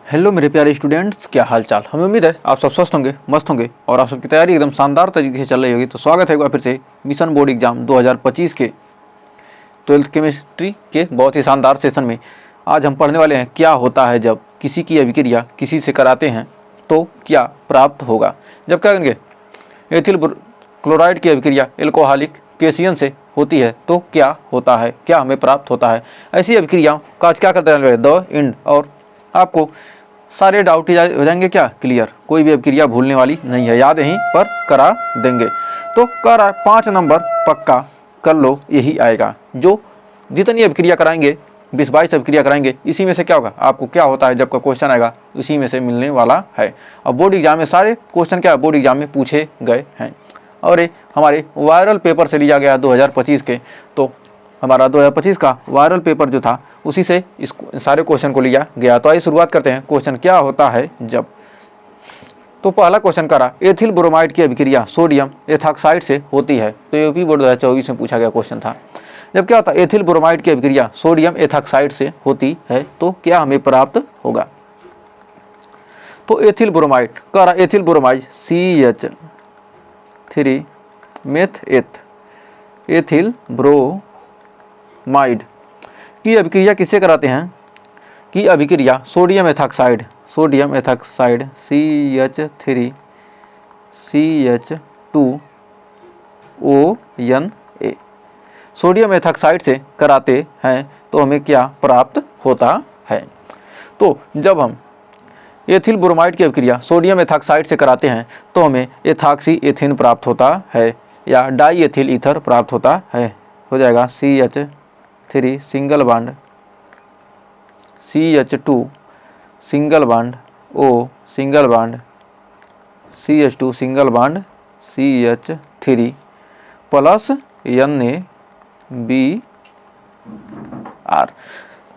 Hello मेरे प्यारे students, क्या हाल चाल। हमें उम्मीद है आप सब स्वस्थ होंगे, मस्त होंगे और आप सबकी तैयारी एकदम शानदार तरीके से चल रही होगी। तो स्वागत है एक बार फिर से मिशन बोर्ड एग्जाम 2025 के 12th केमिस्ट्री के बहुत ही शानदार सेशन में। आज हम पढ़ने वाले हैं क्या होता है जब किसी की अभिक्रिया किसी से कराते हैं तो क्या प्राप्त होगा। जब क्या करेंगे, एथिल क्लोराइड की अभिक्रिया एल्कोहलिक केशियन से होती है तो क्या होता है, क्या हमें प्राप्त होता है। ऐसी अभिक्रियाओं का आज क्या करते हैं द एंड, और आपको सारे डाउट हो जाएंगे क्या क्लियर। कोई भी अभिक्रिया भूलने वाली नहीं है, याद यहीं पर करा देंगे। तो करा 5 नंबर पक्का कर लो, यही आएगा। जो जितनी अभिक्रिया कराएंगे 20-22 अभिक्रिया कराएंगे, इसी में से क्या होगा, आपको क्या होता है जब का क्वेश्चन आएगा इसी में से मिलने वाला है। और बोर्ड एग्जाम में सारे क्वेश्चन क्या बोर्ड एग्जाम में पूछे गए हैं और ये हमारे वायरल पेपर से लिया गया 2025 के। तो हमारा 2025 का वायरल पेपर जो था उसी से इस सारे क्वेश्चन को लिया गया। तो आइए शुरुआत करते हैं, क्वेश्चन क्या होता है जब। तो पहला क्वेश्चन करा एथिल ब्रोमाइड की अभिक्रिया सोडियम एथॉक्साइड से होती है। तो यूपी बोर्ड 2024 में पूछा गया क्वेश्चन था। जब क्या होता है एथिल ब्रोमाइड की अभिक्रिया सोडियम एथॉक्साइड से होती है तो क्या हमें प्राप्त होगा। तो एथिल ब्रोमाइड करा ethyl bromide CH3 meth ethyl bromide की अभिक्रिया किससे कराते हैं, की अभिक्रिया sodium ethoxide CH3 CH2ONA sodium ethoxide से कराते हैं तो हमें क्या प्राप्त होता है। तो जब हम एथिल ब्रोमाइड की अभिक्रिया सोडियम एथॉक्साइड से कराते हैं तो हमें एथॉक्सी एथीन प्राप्त होता है या डाई एथिल ईथर प्राप्त होता है। हो जाएगा CH3 single bond CH2 single bond O single bond CH2 single bond CH3 plus NaBr।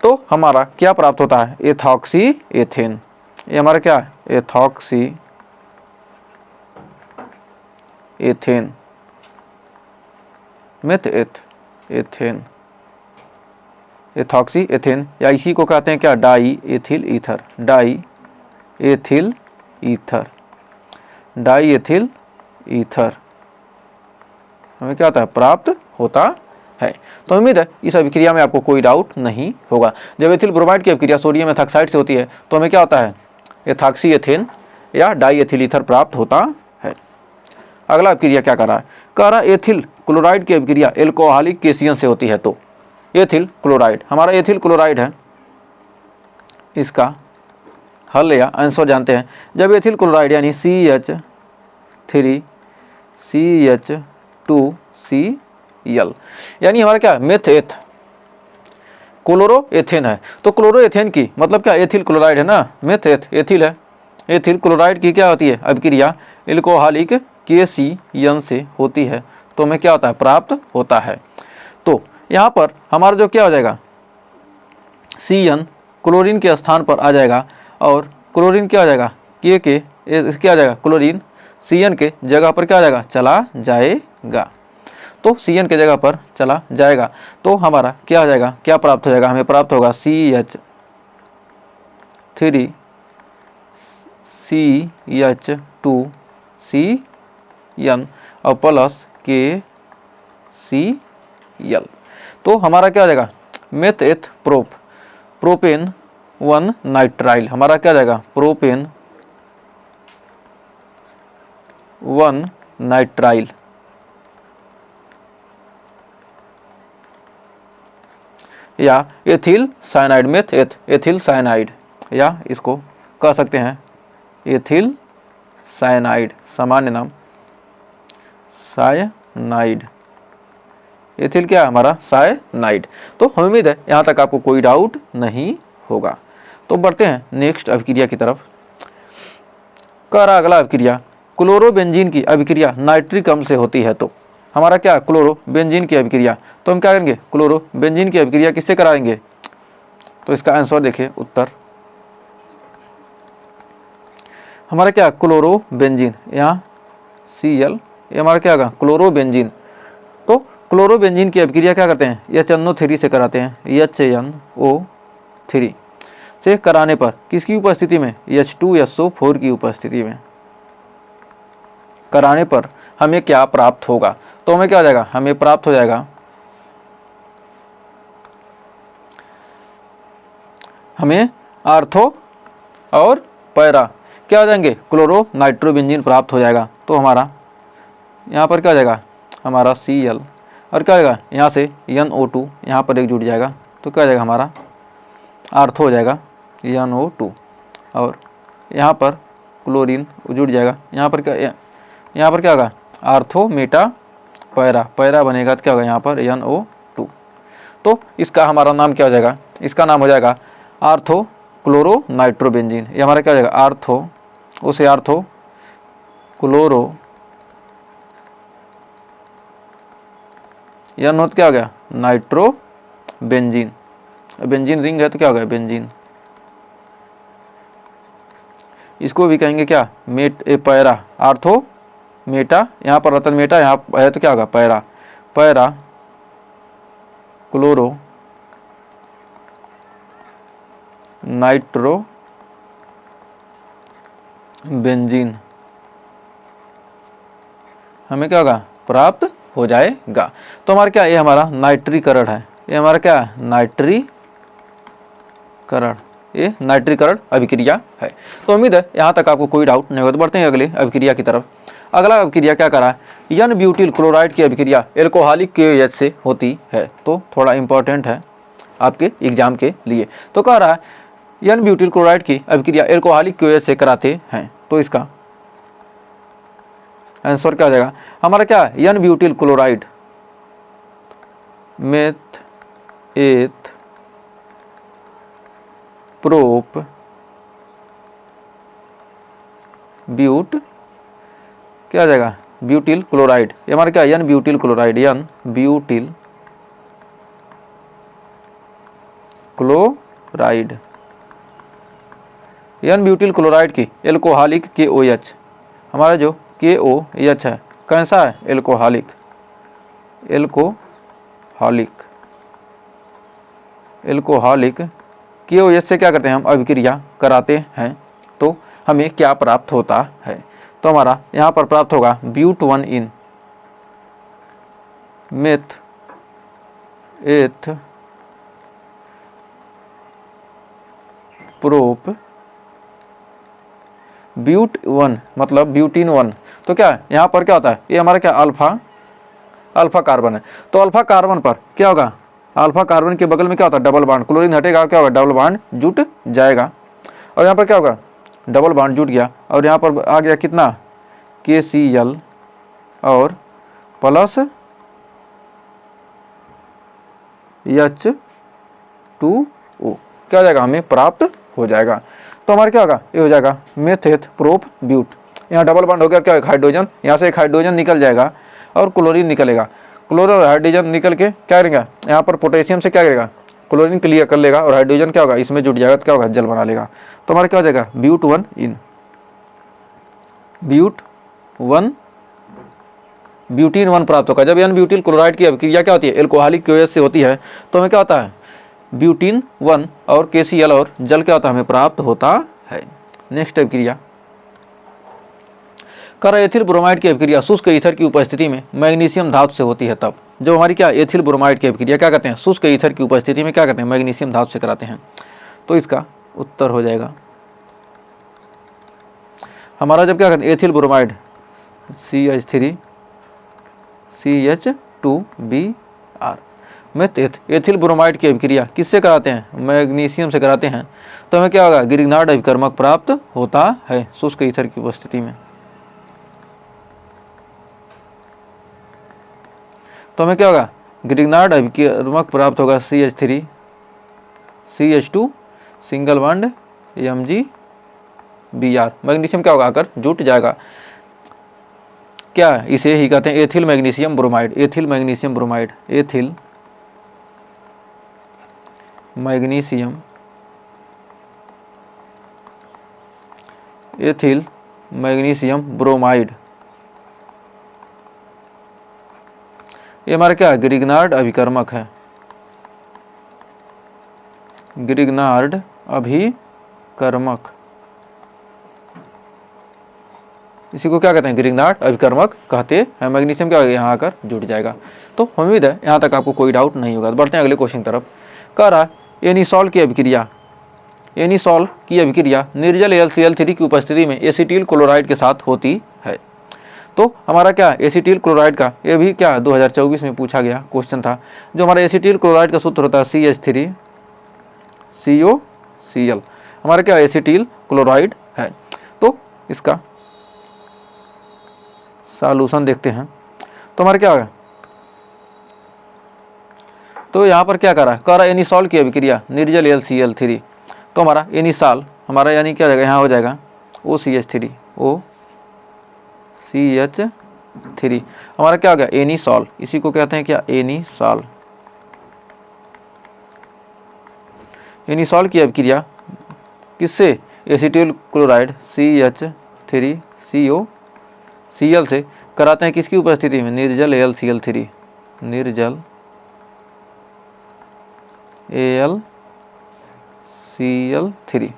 तो हमारा क्या प्राप्त होता है, एथॉक्सी एथेन। ये हमारा क्या है, ethoxy ethane meth ethane ethoxy ethane, या इसी को कहते हैं क्या डाई एथिल ईथर हमें क्या होता है, प्राप्त होता है। तो उम्मीद है इस अभिक्रिया में आपको कोई डाउट नहीं होगा। जब एथिल ब्रोमाइड की अभिक्रिया सोडियम एथॉक्साइड से होती है तो हमें क्या होता है, एथॉक्सी एथेन या डाई एथिल ईथर प्राप्त होता है। अगला अभिक्रिया क्या कर रहा है, कह रहा एथिल क्लोराइड की अभिक्रिया एल्कोहलिक केशियन से होती है। तो एथिल क्लोराइड, हमारा एथिल क्लोराइड है, इसका हल या आंसर जानते हैं। जब एथिल क्लोराइड यानी CH3 CH2Cl यानी हमारा क्या मेथ क्लोरो एथेन है। तो क्लोरो एथेन की मतलब क्या, एथिल क्लोराइड है ना, मेथ एथिल है। एथिल क्लोराइड की क्या होती है अभिक्रिया एल्कोहलिक केशियन से होती है तो हमें क्या होता है, प्राप्त होता है। तो यहाँ पर हमारा जो क्या हो जाएगा, CN क्लोरीन के स्थान पर आ जाएगा और क्लोरीन क्या हो जाएगा, क्या आ जाएगा, क्लोरीन CN के जगह पर क्या आ जाएगा, चला जाएगा। तो CN के जगह पर चला जाएगा तो हमारा क्या हो जाएगा, क्या प्राप्त हो जाएगा, हमें प्राप्त होगा CH3 CH2CN और प्लस KCl। तो हमारा क्या हो जाएगा, मेथ प्रोपेन 1 नाइट्राइल, हमारा क्या जाएगा, प्रोपेन 1 नाइट्राइल या ethyl cyanide, meth ethyl cyanide, या इसको कह सकते हैं एथिल साइनाइड, सामान्य नाम साइनाइड। एथिल क्या है हमारा, साइनाइड। तो हमें उम्मीद है यहाँ तक आपको कोई डाउट नहीं होगा। तो बढ़ते हैं नेक्स्ट अभिक्रिया की तरफ। कह रहा अगला अभिक्रिया क्लोरोबेंजीन की अभिक्रिया नाइट्रिक अम्ल से होती है। तो हमारा क्या, क्लोरोबेंजीन की अभिक्रिया, तो हम क्या करेंगे, क्लोरोबेंजीन की अभिक्रिया किससे कराएंगे। तो इसका आंसर देखिए, उत्तर हमारा क्या, क्लोरोबेंजीन, यहाँ Cl, ये हमारा क्या होगा, क्लोरोबेंजीन। तो क्लोरोबेंजीन की अभिक्रिया क्या करते हैं, HNO3 से कराते हैं, HNO3। से कराने पर किसकी उपस्थिति में, H2SO4 की उपस्थिति में कराने पर हमें क्या प्राप्त होगा। तो हमें क्या हो जाएगा, हमें प्राप्त हो जाएगा, हमें आर्थो और पैरा क्या हो जाएंगे, क्लोरो नाइट्रोबेंजीन प्राप्त हो जाएगा। तो हमारा यहाँ पर क्या हो जाएगा, हमारा Cl और क्या हो जाएगा, यहाँ से NO2 यहाँ पर एक जुड़ जाएगा, तो क्या हो जाएगा, हमारा आर्थो हो जाएगा NO2 और यहाँ पर क्लोरीन जुड़ जाएगा, यहाँ पर क्या होगा, आर्थो मेटा पैरा, पैरा बनेगा तो क्या होगा यहाँ पर NO2। तो इसका हमारा नाम क्या हो जाएगा, इसका नाम हो जाएगा आर्थो क्लोरो नाइट्रोबेंजीन। ये हमारा क्या हो जाएगा, आर्थो क्लोरो या नोट क्या हो गया, नाइट्रोबेंजीन। बेंजीन रिंग है तो क्या हो गया, बेंजीन। इसको भी कहेंगे क्या, पैरा, आर्थो मेटा, यहाँ पर रतन मेटा यहाँ है तो क्या होगा, para, para chloro nitro benzene हमें क्या होगा, प्राप्त हो जाएगा। तो हमारा क्या, ये हमारा नाइट्रीकरण है, ये हमारा क्या है, नाइट्रीकरण, ये नाइट्रीकरण अभिक्रिया है। तो उम्मीद है यहाँ तक आपको कोई डाउट नहीं होगा। तो बढ़ते हैं अगले अभिक्रिया की तरफ। अगला अभिक्रिया क्या करा है, एन ब्यूटिल क्लोराइड की अभिक्रिया एल्कोहलिक KOH से होती है। तो थोड़ा इंपॉर्टेंट है आपके एग्जाम के लिए। तो कह रहा है एन ब्यूटिल क्लोराइड की अभिक्रिया एल्कोहलिक KOH से कराते हैं। तो इसका आंसर क्या हो जाएगा, हमारा क्या, n butyl chloride meth eth prop but क्या आ जाएगा, ब्यूटिल क्लोराइड। ये हमारा क्या, n butyl chloride, n butyl chloride, n butyl chloride की एल्कोहलिक KOH, हमारा जो KOH है कैसा है, एल्कोहलिक, एल्कोहलिक KOH से क्या करते हैं हम, अभिक्रिया कराते हैं। तो हमें क्या प्राप्त होता है, तो हमारा यहाँ पर प्राप्त होगा ब्यूट 1 इन मेथ एथ प्रोप ब्यूट 1 मतलब ब्यूटीन 1। तो क्या यहाँ पर क्या होता है, ये हमारा क्या, अल्फा कार्बन है। तो अल्फा कार्बन पर क्या होगा, अल्फा कार्बन के बगल में क्या होता है, डबल बॉन्ड, क्लोरीन हटेगा क्या होगा, डबल बॉन्ड जुट जाएगा। और यहाँ पर क्या होगा, डबल बॉन्ड जुट गया और यहाँ पर आ गया कितना, KCl और प्लस H2O क्या हो जाएगा, हमें प्राप्त हो जाएगा। तो हमारा क्या होगा, ये हो जाएगा मेथेथ प्रोप ब्यूट। यहाँ डबल बॉन्ड हो गया, क्या, एक हाइड्रोजन, यहाँ से एक हाइड्रोजन निकल जाएगा और क्लोरीन निकलेगा। क्लोरीन और हाइड्रोजन निकल के क्या करेगा, यहाँ पर पोटेशियम से क्या करेगा, क्लोरीन क्लियर कर लेगा और हाइड्रोजन क्या होगा, इसमें जुट जाएगा तो क्या होगा, जल बना लेगा। तो हमारा क्या हो जाएगा, ब्यूट 1 इन ब्यूटीन 1 प्राप्त होगा। जब एन ब्यूटिल क्लोराइड की अभिक्रिया क्या होती है, एल्कोहलिक KOH से होती है, तो हमें क्या होता है, ब्यूटीन 1 और KCl और जल क्या होता है, हमें प्राप्त होता है। नेक्स्ट अभिक्रिया, कर एथिल ब्रोमाइड की अभिक्रिया शुष्क ईथर की उपस्थिति में मैग्नीशियम धातु से होती है। तब जो हमारी क्या, एथिल ब्रोमाइड की अभिक्रिया क्या करते हैं, शुष्क ईथर की उपस्थिति में क्या करते हैं, मैग्नीशियम धातु से कराते हैं। तो इसका उत्तर हो जाएगा हमारा, जब क्या करते हैं, एथिल ब्रोमाइड CH3 CH2Br में एथिल ब्रोमाइड की अभिक्रिया किससे कराते हैं, मैग्नीशियम से कराते हैं। तो हमें क्या होगा, ग्रिग्नार्ड अभिकर्मक प्राप्त होता है शुष्क ईथर की उपस्थिति में। तो हमें क्या होगा, ग्रिग्नार्ड अभिकर्मक प्राप्त होगा CH3 CH2 single bond MgBr। Magnesium क्या होगा, आकर जुट जाएगा। क्या, इसे ही कहते हैं ethyl magnesium bromide, ethyl magnesium bromide, ethyl magnesium, ethyl magnesium bromide. ये हमारा क्या, ग्रिग्नार्ड अभिकर्मक है, ग्रिग्नार्ड अभिकर्मक, इसी को क्या कहते हैं, ग्रिग्नार्ड अभिकर्मक कहते हैं। मैग्नीशियम क्या होगा, यहाँ आकर जुड़ जाएगा। तो उम्मीद है यहाँ तक आपको कोई डाउट नहीं होगा। तो बढ़ते हैं अगले क्वेश्चन की तरफ। कह रहा है एनिसॉल की अभिक्रिया, एनिसॉल की अभिक्रिया निर्जल AlCl3 की उपस्थिति में एसिटिल क्लोराइड के साथ होती है। तो हमारा क्या एसिटिल क्लोराइड का, ये भी क्या 2024 में पूछा गया क्वेश्चन था। जो हमारा एसिटिल क्लोराइड का सूत्र होता है CH3COCl, हमारा क्या एसिटिल क्लोराइड है। तो इसका सॉल्यूशन देखते हैं। तो हमारा क्या होगा, तो यहाँ पर क्या कर रहा है एनिसॉल की अभिक्रिया निर्जल AlCl3। तो हमारा एनिसॉल हमारा यानी क्या हो जाएगा, यहाँ हो जाएगा OCH3, OCH3 हमारा क्या हो गया एनिसॉल, इसी को कहते हैं क्या एनिसॉल। एनिसॉल की अभिक्रिया किससे, एसिटिल क्लोराइड CH3COCl से कराते हैं, किसकी उपस्थिति में, निर्जल AlCl3, निर्जल AlCl3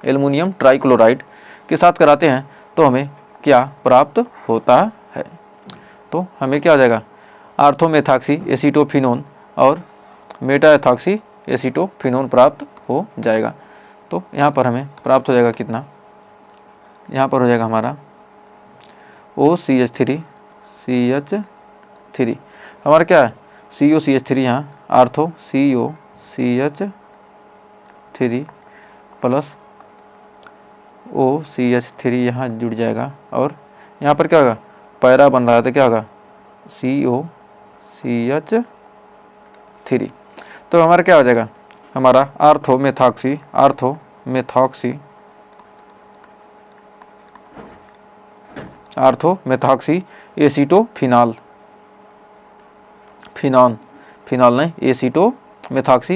एल्युमिनियम ट्राइक्लोराइड के साथ कराते हैं। तो हमें क्या प्राप्त होता है, तो हमें क्या हो जाएगा आर्थोमेथाक्सी एसीटोफिनोन और मेटा एथॉक्सी एसीटोफिनोन प्राप्त हो जाएगा। तो यहाँ पर हमें प्राप्त हो जाएगा कितना, यहाँ पर हो जाएगा हमारा OCH3 हमारा क्या है COCH3, यहाँ आर्थो COCH3 प्लस OCH3 यहाँ जुड़ जाएगा। और यहाँ पर क्या होगा पैरा बन रहा है, तो क्या होगा COCH3। तो हमारा क्या हो जाएगा, हमारा आर्थोमेथॉक्सी एसीटोफिनॉल, फिनॉन नहीं एसीटोमेथॉक्सी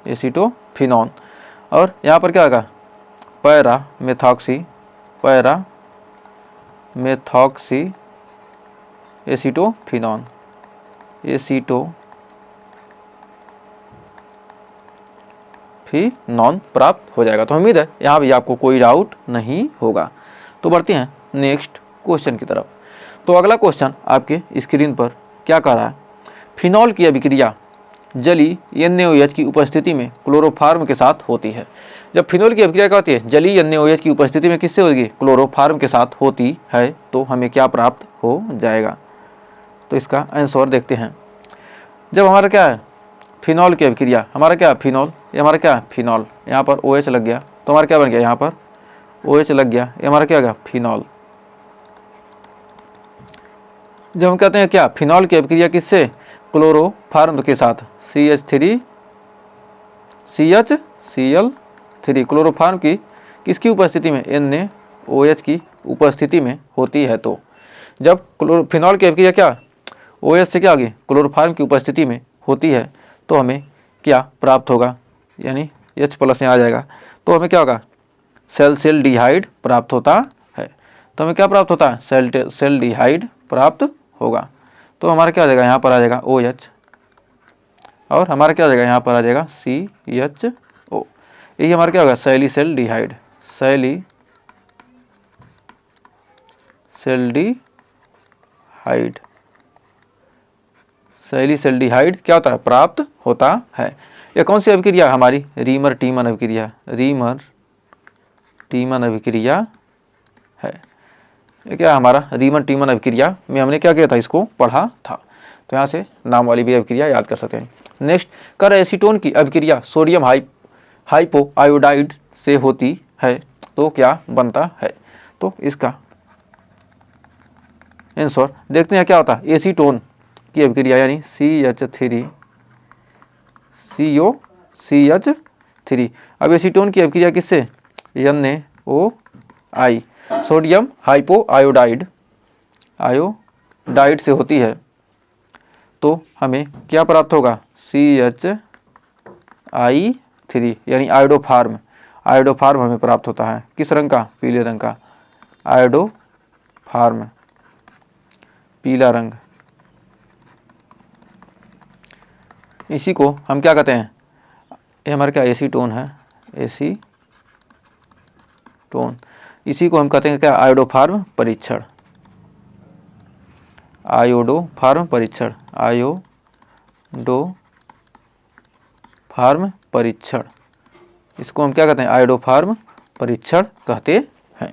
एसीटोफिनॉन। और यहाँ पर क्या होगा पैरामेथॉक्सी एसीटोफिनॉन प्राप्त हो जाएगा। तो उम्मीद है यहाँ भी आपको कोई डाउट नहीं होगा। तो बढ़ते हैं नेक्स्ट क्वेश्चन की तरफ। तो अगला क्वेश्चन आपके स्क्रीन पर क्या कह रहा है, फिनॉल की अभिक्रिया जली NaOH की उपस्थिति में क्लोरोफार्म के साथ होती है। जब फिनॉल की अभिक्रिया क्या होती है, जली NaOH की उपस्थिति में किससे होगी, क्लोरोफार्म के साथ होती है। तो हमें क्या प्राप्त हो जाएगा, तो इसका आंसर देखते हैं। जब हमारा क्या है फिनॉल की अभिक्रिया, हमारा क्या फिनॉल, ये हमारा क्या फिनॉल, यहाँ पर OH लग गया तो हमारा क्या बन गया, यहाँ पर OH लग गया, ये हमारा क्या हो गया फिनॉल। जब हम कहते हैं क्या फिनॉल की अभिक्रिया किससे, क्लोरोफार्म के साथ CH3ClCl3 क्लोरोफार्म की किसकी उपस्थिति में, NaOH की उपस्थिति में होती है। तो जब फिनॉल की अभिक्रिया क्या OH से क्या होगी, क्लोरोफार्म की उपस्थिति में होती है, तो हमें क्या प्राप्त होगा, यानी H प्लस यहाँ आ जाएगा। तो हमें क्या होगा सैलसिलडिहाइड प्राप्त होता है। तो हमें क्या प्राप्त होता है, सैलसिलडिहाइड प्राप्त होगा। तो हमारा क्या आ जाएगा, यहाँ पर आ जाएगा OH और हमारा क्या आ जाएगा, यहाँ पर आ जाएगा CHO। यही हमारा क्या होगा सैलिसैल्डिहाइड क्या होता है, प्राप्त होता है। यह कौन सी अभिक्रिया हमारी, रीमर टीमन अभिक्रिया है। ये क्या हमारा रीमन टीमन अभिक्रिया में हमने क्या किया था, इसको पढ़ा था। तो यहाँ से नाम वाली भी अभिक्रिया याद कर सकते हैं। नेक्स्ट कर एसीटोन की अभिक्रिया सोडियम हाइपोआयोडाइड से होती है, तो क्या बनता है। तो इसका आंसर देखते हैं क्या होता है, एसीटोन की अभिक्रिया यानी CH3COCH3। अब एसीटोन की अभिक्रिया किससे, NaOI सोडियम हाइपोआयोडाइड से होती है। तो हमें क्या प्राप्त होगा, CHI3 यानी आयोडोफार्म हमें प्राप्त होता है। किस रंग का, पीले रंग का, आयोडोफार्म पीला रंग। इसी को हम क्या कहते हैं, ये हमारा क्या एसीटोन है, एसीटोन। इसी को हम कहते हैं क्या, आयोडोफार्म परीक्षण, आयोडोफार्म परीक्षण, आयोडोफार्म परीक्षण, इसको हम क्या कहते हैं, आयोडोफार्म परीक्षण कहते हैं।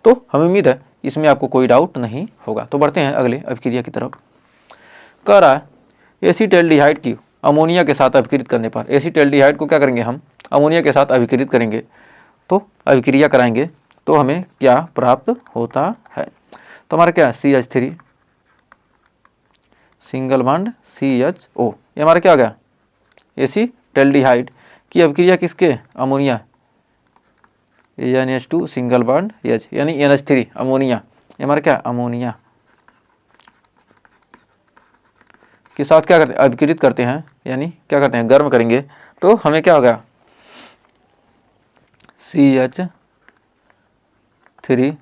तो हमें उम्मीद है इसमें आपको कोई डाउट नहीं होगा। तो बढ़ते हैं अगले अभिक्रिया की तरफ। कह रहा है एसीटैल्डिहाइड की अमोनिया के साथ अभिक्रित करने पर, एसीटैल्डिहाइड को क्या करेंगे हम, अमोनिया के साथ अभिक्रित करेंगे, तो अभिक्रिया कराएंगे तो हमें क्या प्राप्त होता है। तो हमारा क्या CH3 सिंगल बॉन्ड CHO, ये हमारा क्या हो गया, एसीटैल्डिहाइड की अभिक्रिया किसके, ammonia, NH2 single bond H यानी NH3 अमोनिया, ये हमारा क्या अमोनिया के साथ क्या करते हैं, अभिक्रित करते हैं, यानी क्या करते हैं, गर्म करेंगे, तो हमें क्या होगा, CH3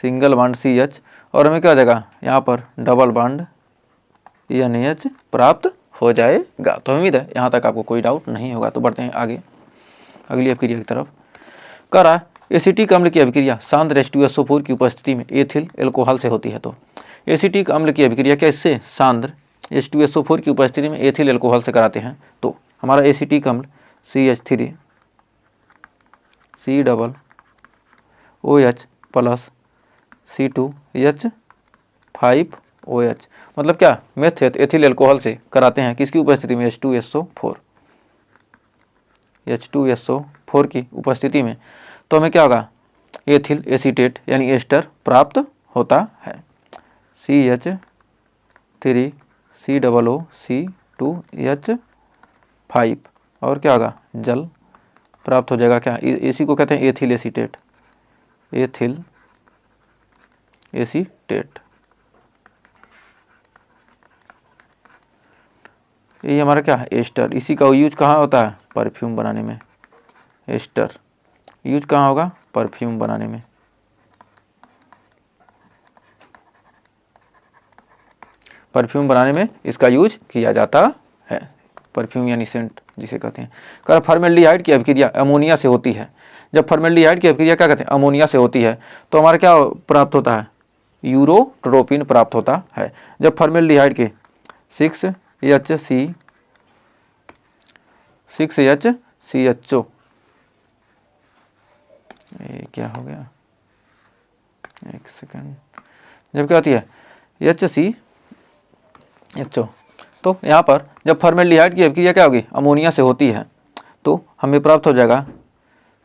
सिंगल बॉन्ड CH, और हमें क्या हो जाएगा, यहाँ पर डबल बॉन्ड NH प्राप्त हो जाएगा। तो उम्मीद है यहाँ तक आपको कोई डाउट नहीं होगा। तो बढ़ते हैं आगे अगली अभिक्रिया की तरफ। कह रहा है एसिटिक अम्ल की अभिक्रिया सांद्र H2SO4 की उपस्थिति में एथिल एल्कोहल से होती है। तो एसिटिक अम्ल की अभिक्रिया क्या, इससे सांद्र H2SO4 की उपस्थिति में एथिल एल्कोहल से कराते हैं। तो हमारा एसिटिक अम्ल CH3 COOH प्लस C2H5OH, मतलब क्या, मेथ एथिल एल्कोहल से कराते हैं, किसकी उपस्थिति में, H2SO4 की उपस्थिति में। तो हमें क्या होगा, एथिल एसीटेट यानी एस्टर प्राप्त होता है, CH3 COOC2H5, और क्या होगा, जल प्राप्त हो जाएगा। क्या, इसी को कहते हैं एथिल एसीटेट, एथिल एसीटेट। ये हमारा क्या है, एस्टर। इसी का यूज कहाँ होता है, परफ्यूम बनाने में। एस्टर यूज कहाँ होगा, परफ्यूम बनाने में। परफ्यूम बनाने में इसका यूज किया जाता है, परफ्यूम यानी सेंट जिसे कहते हैं। कर फॉर्मेल्डिहाइड की अभिक्रिया अमोनिया से होती है। जब फॉर्मेल्डिहाइड की अभिक्रिया क्या कहते हैं, अमोनिया से होती है, तो हमारा क्या प्राप्त होता है, यूरोट्रोपिन प्राप्त होता है। जब फॉर्मेल्डिहाइड के 6HCHO, ये क्या हो गया, एक सेकंड, जब क्या होती है HCHO, तो यहाँ पर जब फॉर्मेल्डिहाइड की अभिक्रिया क्या होगी, अमोनिया से होती है, तो हमें प्राप्त हो जाएगा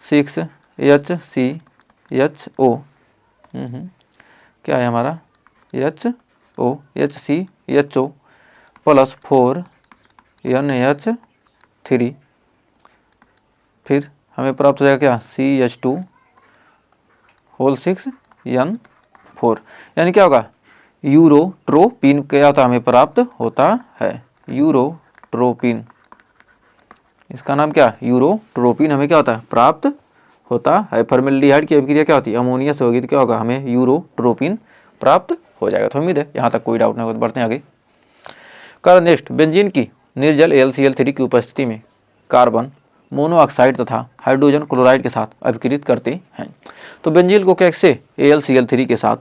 6HCHO, क्या है हमारा HCHO प्लस 4NH3, फिर हमें प्राप्त हो जाएगा क्या, CH2 6N4, यानी क्या होगा, यूरोट्रोपिन क्या होता है, हमें प्राप्त होता है, यूरोट्रोपिन। इसका नाम क्या, यूरोट्रोपिन हमें क्या होता है, प्राप्त होता है। फॉर्मेल्डिहाइड की अभिक्रिया क्या होती है, अमोनिया से होगी, तो क्या होगा, हमें यूरोट्रोपिन प्राप्त हो जाएगा। तो उम्मीद है यहाँ तक कोई डाउट नहीं होगा। बढ़ते हैं आगे। कर नेक्स्ट, बेंजीन की निर्जल AlCl3 की उपस्थिति में कार्बन मोनोऑक्साइड तथा हाइड्रोजन क्लोराइड के साथ अभिक्रित करते हैं। तो बेंजीन को कैसे AlCl3 के साथ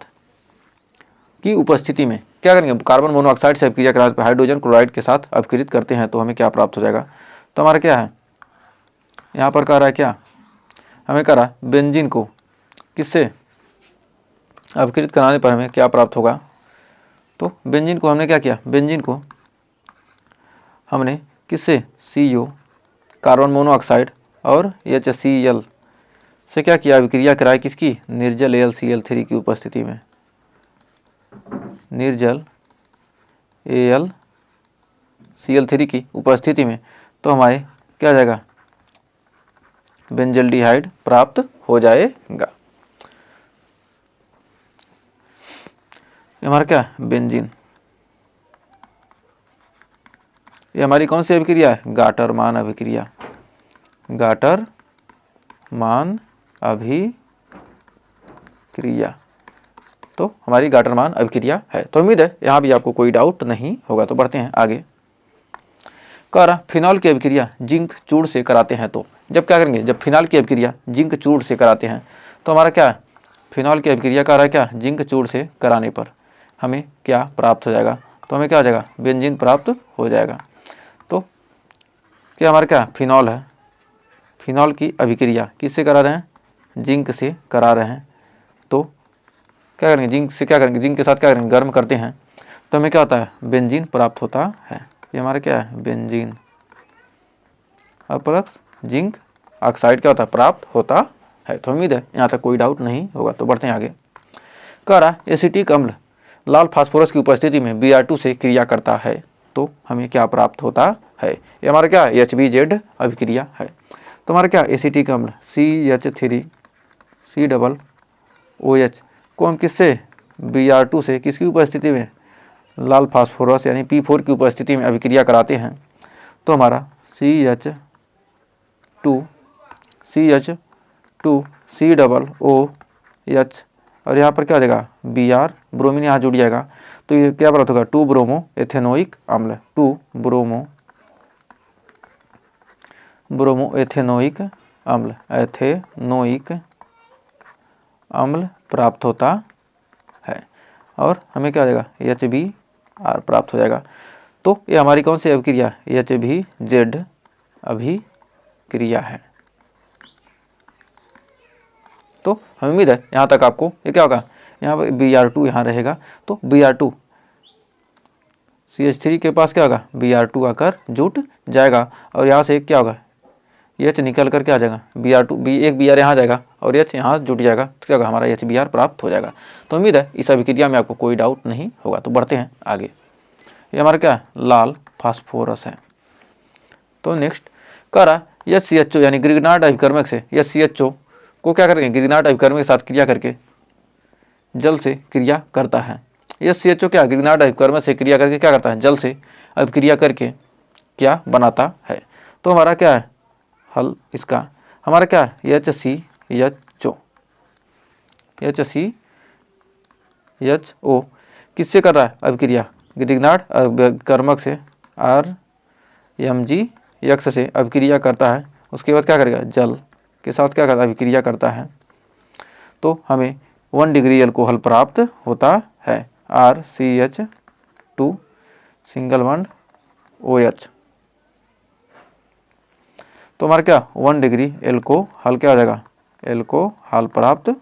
की उपस्थिति में क्या करेंगे, कार्बन मोनोऑक्साइड से अभिक्रिया कराने पर हाइड्रोजन क्लोराइड के साथ अभिक्रित करते हैं, तो हमें क्या प्राप्त हो जाएगा। तो हमारा क्या है, यहाँ पर कह रहा है क्या, हमें कह रहा है बेंजीन को किससे अभिक्रित कराने पर हमें क्या प्राप्त होगा। तो बेंजीन को हमने क्या किया, बेंजीन को हमने किससे, CO कार्बन मोनोऑक्साइड और HCl से क्या किया, अभिक्रिया कराई, किसकी, निर्जल AlCl3 की उपस्थिति में, निर्जल AlCl3 की उपस्थिति में। तो हमारे क्या जाएगा, बेंजल्डिहाइड प्राप्त हो जाएगा। हमारा क्या, बेंजीन, ये हमारी कौन सी अभिक्रिया है, गाटरमान अभिक्रिया, गाटरमान अभिक्रिया। तो हमारी गाटरमान अभिक्रिया है। तो उम्मीद है यहाँ भी आपको कोई डाउट नहीं होगा। तो बढ़ते हैं आगे। कह रहा फिनॉल की अभिक्रिया जिंक चूर्ण से कराते हैं तो जब क्या करेंगे, जब फिनॉल की अभिक्रिया जिंक चूर्ण से कराते हैं तो हमारा क्या है, फिनॉल की अभिक्रिया कर रहा है क्या, जिंक चूर्ण से कराने पर हमें क्या प्राप्त हो जाएगा, तो हमें क्या हो जाएगा, बेंजीन प्राप्त हो जाएगा। तो क्या हमारा क्या फिनॉल है, फिनॉल की अभिक्रिया किससे करा रहे हैं, जिंक से करा रहे हैं, तो क्या करेंगे, जिंक से क्या करेंगे, जिंक के साथ क्या करेंगे, गर्म करते हैं तो हमें क्या होता है, बेंजीन प्राप्त होता है। ये हमारा क्या है, बेंजीन प्लस जिंक ऑक्साइड क्या होता है, प्राप्त होता है। तो उम्मीद है यहाँ तक कोई डाउट नहीं होगा। तो बढ़ते हैं आगे। कह रहा एसिटिक अम्ल लाल फास्फोरस की उपस्थिति में Br2 से क्रिया करता है तो हमें क्या प्राप्त होता है, ये हमारा क्या HBZ अभिक्रिया है। तो हमारा क्या एसिटिक अम्ल CH3COOH को हम किससे, Br2 से किसकी उपस्थिति में, लाल फास्फोरस यानी P4 की उपस्थिति में अभिक्रिया कराते हैं तो हमारा CH2COOH और यहाँ पर क्या हो जाएगा, Br, ब्रोमीन यहाँ जुड़ जाएगा तो ये क्या प्राप्त होगा, 2 ब्रोमो एथेनोइक अम्ल, 2 ब्रोमो एथेनोइक अम्ल प्राप्त होता है और हमें क्या हो जाएगा, HBr प्राप्त हो जाएगा। तो ये हमारी कौन सी अभिक्रिया, HBZ अभिक्रिया है। तो हमें उम्मीद है यहाँ तक आपको ये क्या होगा, यहाँ पर Br2 यहाँ रहेगा तो Br2 CH3 के पास क्या होगा, Br2 आकर जुट जाएगा और यहाँ से एक क्या होगा, H निकल कर क्या आ जाएगा, Br2 एक Br यहाँ जाएगा और H यहाँ जुट जाएगा तो क्या होगा, हमारा HBr प्राप्त हो जाएगा। तो उम्मीद है इस अभिक्रिया में आपको कोई डाउट नहीं होगा। तो बढ़ते हैं आगे। ये हमारा क्या है, लाल फास्फोरस है। तो नेक्स्ट कह रहा HCHO यानी ग्रिग्नार्ड अभिकर्मक से HCHO को क्या करेंगे, ग्रिग्नार्ड अभिकर्मक के साथ क्रिया करके जल से क्रिया करता है। HCHO क्या ग्रिग्नार्ड अभिकर्मक से क्रिया करके क्या करता है, जल से अभिक्रिया करके क्या बनाता है। तो हमारा क्या है हल इसका, हमारा क्या है HCHO किससे कर रहा है अभिक्रिया, ग्रिग्नार्ड अभिकर्मक से RMgX से अभिक्रिया करता है। उसके बाद क्या करेगा, जल के साथ क्या करता है, अभिक्रिया करता है तो हमें 1 डिग्री एल्कोहल प्राप्त होता है, RCH2 सिंगल बॉन्ड OH। तो हमारा क्या 1 डिग्री एल्कोहल क्या हो जाएगा, एल्कोहल प्राप्त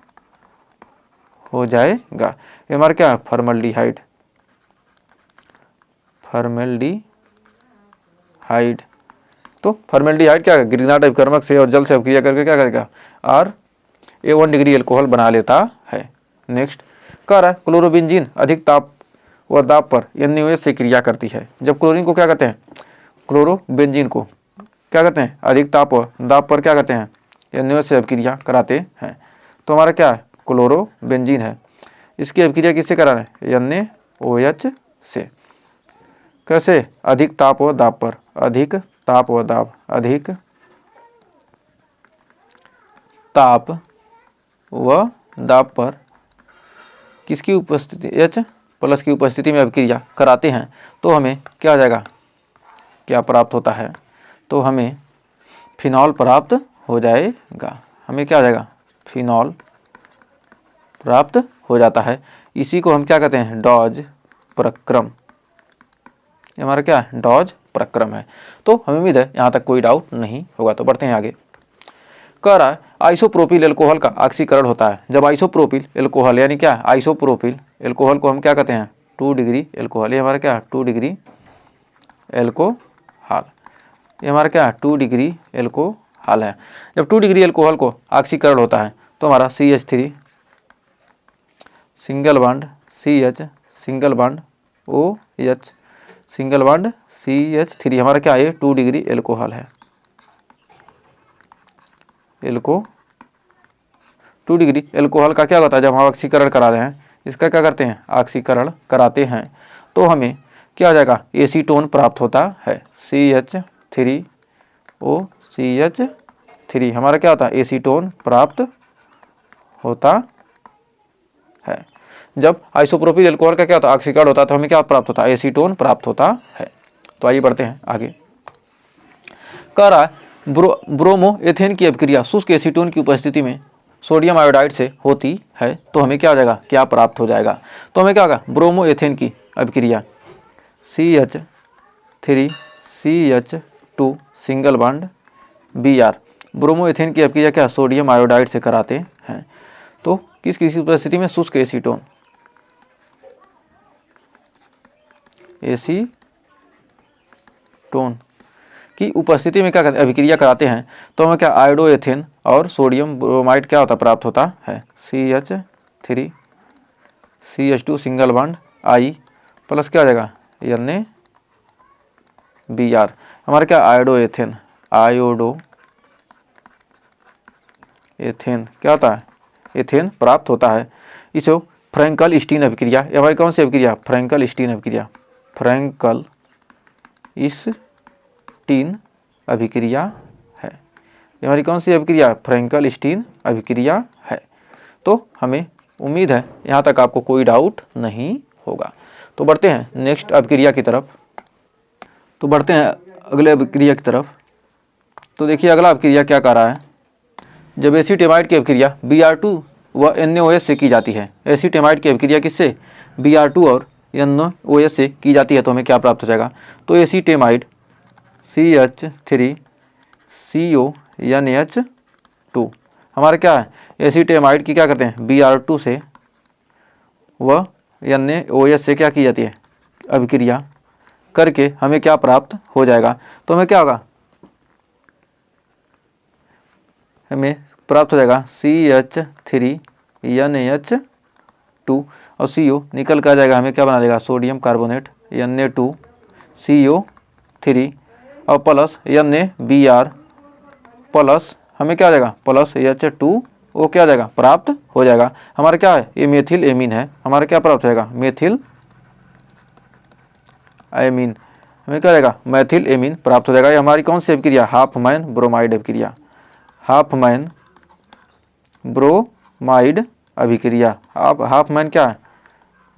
हो जाएगा। ये हमारा क्या है फॉर्मल्डिहाइड, तो फॉर्मल्डिहाइड क्या है, ग्रिग्नार्ड अभिकर्मक से और जल से अभिक्रिया करके क्या करेगा, ये 1 डिग्री एल्कोहल बना लेता है। नेक्स्ट कह रहा है क्लोरोबेंजीन अधिक ताप व दाब पर NaOH से क्रिया करती है। जब क्लोरीन को क्या कहते हैं, क्लोरोबेंजीन को क्या कहते हैं, अधिक ताप व दाब पर क्या कहते हैं, NaOH से अभिक्रिया कराते हैं। तो हमारा क्या है क्लोरोबेंजीन है, इसकी अभिक्रिया किससे करा रहे हैं, NaOH से। कैसे, अधिक ताप व दाब पर, अधिक ताप व दाब, अधिक ताप व दाब पर किसकी उपस्थिति, H प्लस की उपस्थिति में अभिक्रिया कराते हैं तो हमें क्या आ जाएगा, क्या प्राप्त होता है, तो हमें फिनॉल प्राप्त हो जाएगा। हमें क्या आ जाएगा, फिनॉल प्राप्त हो जाता है। इसी को हम क्या कहते हैं, डॉज प्रक्रम। ये हमारा क्या है, डॉज प्रक्रम है। तो हमें उम्मीद है यहाँ तक कोई डाउट नहीं होगा। तो बढ़ते हैं आगे। कह रहा है आइसोप्रोपिल एल्कोहल का ऑक्सीकरण होता है जब आइसोप्रोपिल एल्कोहल यानी क्या, आइसोप्रोपिल एल्कोहल को हम क्या कहते हैं, 2 डिग्री एल्कोहल। ये हमारा क्या 2 डिग्री एल्कोहल, ये हमारा क्या 2 डिग्री एल्कोहल है। जब 2 डिग्री एल्कोहल को ऑक्सीकरण होता है तो हमारा CH3 single bond CH single bond OH single bond CH3 हमारा क्या है, 2 डिग्री एल्कोहल है। 2 डिग्री एल्कोहल का क्या होता है, जब हम ऑक्सीकरण करा रहे हैं, इसका क्या करते हैं, ऑक्सीकरण कराते हैं तो हमें क्या आ जाएगा, एसीटोन प्राप्त होता है। CH3OCH3 हमारा क्या होता है, एसीटोन प्राप्त होता है। जब आइसोप्रोपिल एल्कोहल का क्या होता है, ऑक्सीकरण होता है तो हमें क्या प्राप्त होता है, एसीटोन प्राप्त होता है। तो आइए बढ़ते हैं आगे। कह रहा है ब्रोमो एथेन की अभिक्रिया शुष्क एसीटोन की उपस्थिति में सोडियम आयोडाइड से होती है तो हमें क्या हो जाएगा, क्या प्राप्त हो जाएगा। तो हमें क्या होगा, ब्रोमो एथेन की अभिक्रिया CH3CH2 single bond Br, bromo ethane की अभिक्रिया क्या सोडियम आयोडाइड से कराते हैं। तो किस किस उपस्थिति में, शुष्क एसीटोन की उपस्थिति में क्या करते, अभिक्रिया कराते हैं। तो हमें क्या आयोडो एथेन और सोडियम ब्रोमाइड क्या होता, प्राप्त होता है। CH3CH2 single bond I plus क्या हो जाएगा NaBr, हमारा क्या आयोडो एथेन क्या होता है, एथेन प्राप्त होता है। इसे फ्रैंकल स्टीन अभिक्रिया, ये हमारी कौन सी अभिक्रिया, फ्रैंकल स्टीन अभिक्रिया, फ्रैंकल स्टीन अभिक्रिया है। ये हमारी कौन सी अभिक्रिया, फ्रैंकल स्टीन अभिक्रिया है। तो हमें उम्मीद है यहाँ तक आपको कोई डाउट नहीं होगा। तो बढ़ते हैं नेक्स्ट अभिक्रिया की तरफ। तो बढ़ते हैं अगले अभिक्रिया की तरफ। तो देखिए अगला अभिक्रिया क्या कर रहा है, जब एसीटेमाइड की अभिक्रिया Br2 व NaOH से की जाती है। एसीटेमाइड की अभिक्रिया किससे, Br2 और NaOH से की जाती है तो हमें क्या प्राप्त हो जाएगा। तो एसीटेमाइड CH3CO NH2 हमारा क्या है, एसीटेमाइड की क्या करते हैं, Br2 से व NaOH से क्या की जाती है, अभिक्रिया करके हमें क्या प्राप्त हो जाएगा। तो हमें क्या होगा, हमें प्राप्त हो जाएगा CH3NH2 और CO निकल कर आ जाएगा, हमें क्या बना देगा, सोडियम कार्बोनेट Na2CO3 और प्लस NaBr प्लस हमें क्या आ जाएगा, प्लस H2O क्या आ जाएगा, प्राप्त हो जाएगा। हमारा क्या है, ये मेथिल एमीन है, हमारा क्या प्राप्त हो जाएगा, मेथिल एमीन, हमें क्या जाएगा, मैथिल एमीन प्राप्त हो जाएगा। ये हमारी कौन सी अभिक्रिया, हाफमैन ब्रोमाइड अभिक्रिया, हाफमैन ब्रोमाइड अभिक्रिया। हाफमैन क्या है,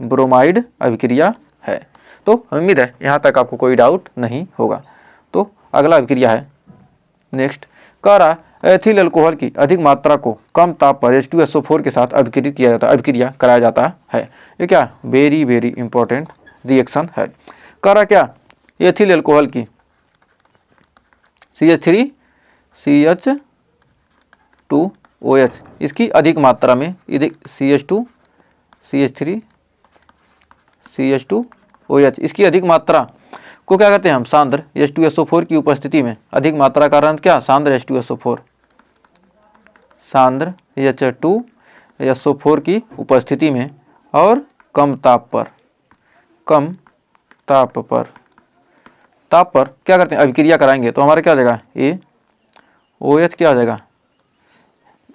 ब्रोमाइड अभिक्रिया है। तो उम्मीद है यहाँ तक आपको कोई डाउट नहीं होगा। तो अगला अभिक्रिया है नेक्स्ट, कह रहा एथिल अल्कोहल की अधिक मात्रा को कम ताप पर H2SO4 के साथ अभिक्रिया किया जाता है, अभिक्रिया कराया जाता है। ये क्या वेरी वेरी इंपॉर्टेंट रिएक्शन है। कह रहा क्या, एथिल अल्कोहल की CH3CH2OH इसकी अधिक मात्रा में CH2CH3CH2OH इसकी अधिक मात्रा को क्या करते हैं हम, सांद्र H2SO4 की उपस्थिति में, अधिक मात्रा का अर्थ क्या, सांद्र H2SO4, सांद्र H2SO4 की उपस्थिति में और कम ताप पर क्या करते हैं, अभिक्रिया कराएंगे। तो हमारा क्या हो जाएगा, ये OH क्या हो जाएगा,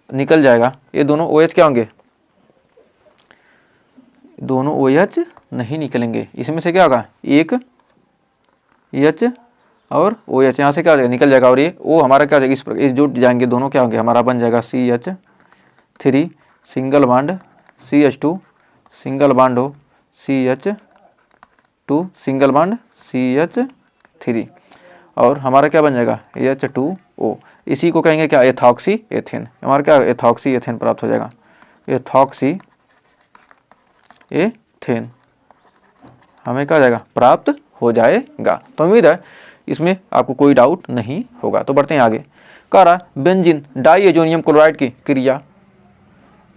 निकल जाएगा। ये दोनों OH क्या होंगे, दोनों OH नहीं निकलेंगे, इसमें से क्या होगा, एक H और OH यहाँ से क्या हो जाएगा, निकल जाएगा। और ये O हमारा क्या हो जाएगा, इस जुट जाएंगे दोनों, क्या होंगे, हमारा बन जाएगा CH3 single bond CH2 single bond हो CH2 सिंगल बॉन्ड CH3 और हमारा क्या बन जाएगा H2O। इसी को कहेंगे क्या, एथॉक्सी एथेन, हमारा क्या एथॉक्सी एथेन प्राप्त हो जाएगा, एथॉक्सी एथेन हमें क्या हो जाएगा, प्राप्त हो जाएगा। तो उम्मीद है इसमें आपको कोई डाउट नहीं होगा। तो बढ़ते हैं आगे। कह रहा बेंजीन डाईएजोनियम क्लोराइड की क्रिया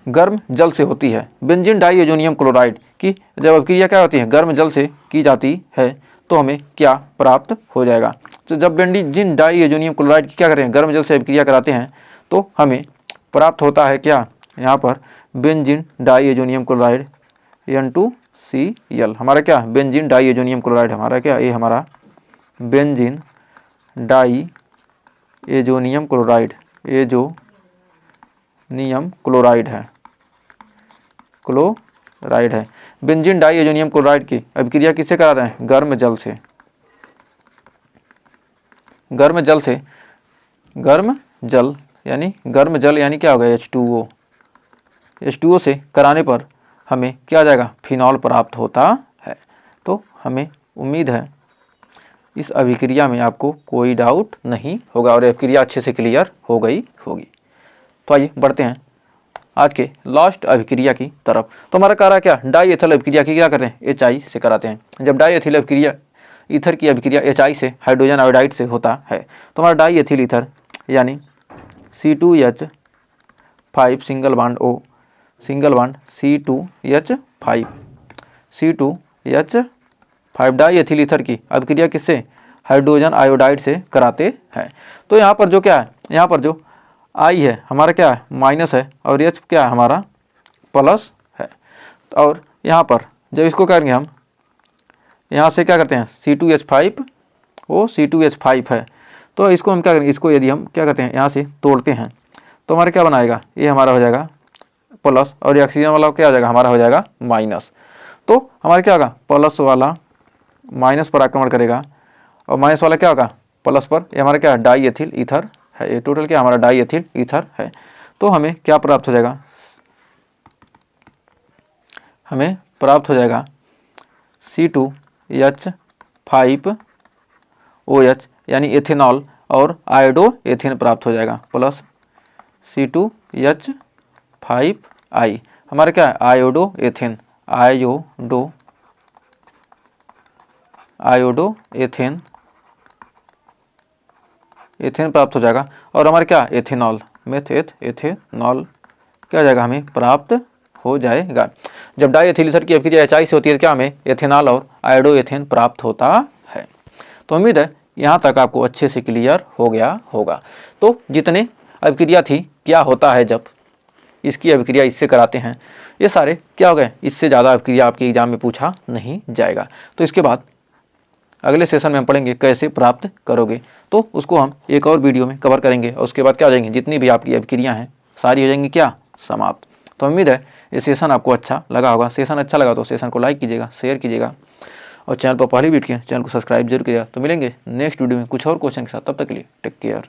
गर्म जल से होती है। बेंजीन डाईएजोनियम क्लोराइड की जब अभिक्रिया क्या होती है, गर्म जल से की जाती है तो हमें क्या प्राप्त हो जाएगा। तो जब बेंजीन डाईएजोनियम क्लोराइड की क्या करें, गर्म जल से अभिक्रिया कराते हैं तो हमें प्राप्त होता है क्या, यहाँ पर बेंजीन डाईएजोनियम क्लोराइड N2Cl, हमारा क्या बेंजीन डाईएजोनियम क्लोराइड, हमारा क्या, ये हमारा benzene diazonium chloride, azonium chloride है, बेंजीन डाईएजोनियम क्लोराइड की अभिक्रिया किससे करा रहे हैं, गर्म जल से, गर्म जल यानी क्या होगा, H2O से कराने पर हमें क्या आ जाएगा, फिनॉल प्राप्त होता है। तो हमें उम्मीद है इस अभिक्रिया में आपको कोई डाउट नहीं होगा और अभिक्रिया अच्छे से क्लियर हो गई होगी। तो आइए बढ़ते हैं आज के लास्ट अभिक्रिया की तरफ। तो हमारा कह रहा है क्या, डाई एथिल अभिक्रिया की क्या करते हैं, HI से कराते हैं। जब डाई एथिल अभिक्रिया ईथर की अभिक्रिया HI से हाइड्रोजन आयोडाइड से होता है तो हमारा डाई एथिल ईथर यानी C2H5 single bond O single bond C2H5 die ethyl ether की अभिक्रिया किससे, हाइड्रोजन आयोडाइड से कराते हैं। तो यहाँ पर जो क्या है, यहाँ पर जो I है हमारा क्या है माइनस है और H क्या है हमारा प्लस है। और यहाँ पर जब इसको करेंगे हम यहाँ से क्या करते हैं C2H5 वो C2H5 है तो इसको हम क्या करेंगे, इसको यदि हम क्या करते हैं यहाँ से तोड़ते हैं तो हमारा क्या बनाएगा, ये हमारा हो जाएगा प्लस और ये ऑक्सीजन वाला क्या हो जाएगा हमारा हो जाएगा माइनस। तो हमारा क्या होगा, प्लस वाला माइनस पर आक्रमण करेगा और माइनस वाला क्या होगा प्लस पर। ये हमारा क्या है डाई एथिल ईथर है, ये टोटल क्या हमारा डाई एथिल ईथर है। तो हमें क्या प्राप्त हो जाएगा, हमें प्राप्त हो जाएगा C2H5OH यानी एथेनॉल और आयोडो एथेन प्राप्त हो जाएगा प्लस C2H5I हमारा क्या है आयोडो एथेन, आयोडो एथेन प्राप्त हो जाएगा और हमारे क्या एथेनॉल एथेनॉल क्या हो जाएगा हमें प्राप्त हो जाएगा। जब डाई एथिल ईथर की अभिक्रिया HI से होती है क्या हमें एथेनॉल और आयोडो एथेन प्राप्त होता है। तो उम्मीद है यहाँ तक आपको अच्छे से क्लियर हो गया होगा। तो जितने अभिक्रिया थी क्या होता है जब इसकी अभिक्रिया इससे कराते हैं, ये सारे क्या हो गए, इससे ज़्यादा अभिक्रिया आपके एग्जाम में पूछा नहीं जाएगा। तो इसके बाद अगले सेशन में हम पढ़ेंगे कैसे प्राप्त करोगे, तो उसको हम एक और वीडियो में कवर करेंगे और उसके बाद क्या हो जाएंगे, जितनी भी आपकी अभिक्रिया हैं सारी हो जाएंगी क्या समाप्त। तो उम्मीद है ये सेशन आपको अच्छा लगा होगा। सेशन अच्छा लगा तो सेशन को लाइक कीजिएगा, शेयर कीजिएगा और चैनल पर पहली वीडियो चैनल को सब्सक्राइब जरूर कीजिएगा। तो मिलेंगे नेक्स्ट वीडियो में कुछ और क्वेश्चन के साथ, तब तक के लिए टेक केयर।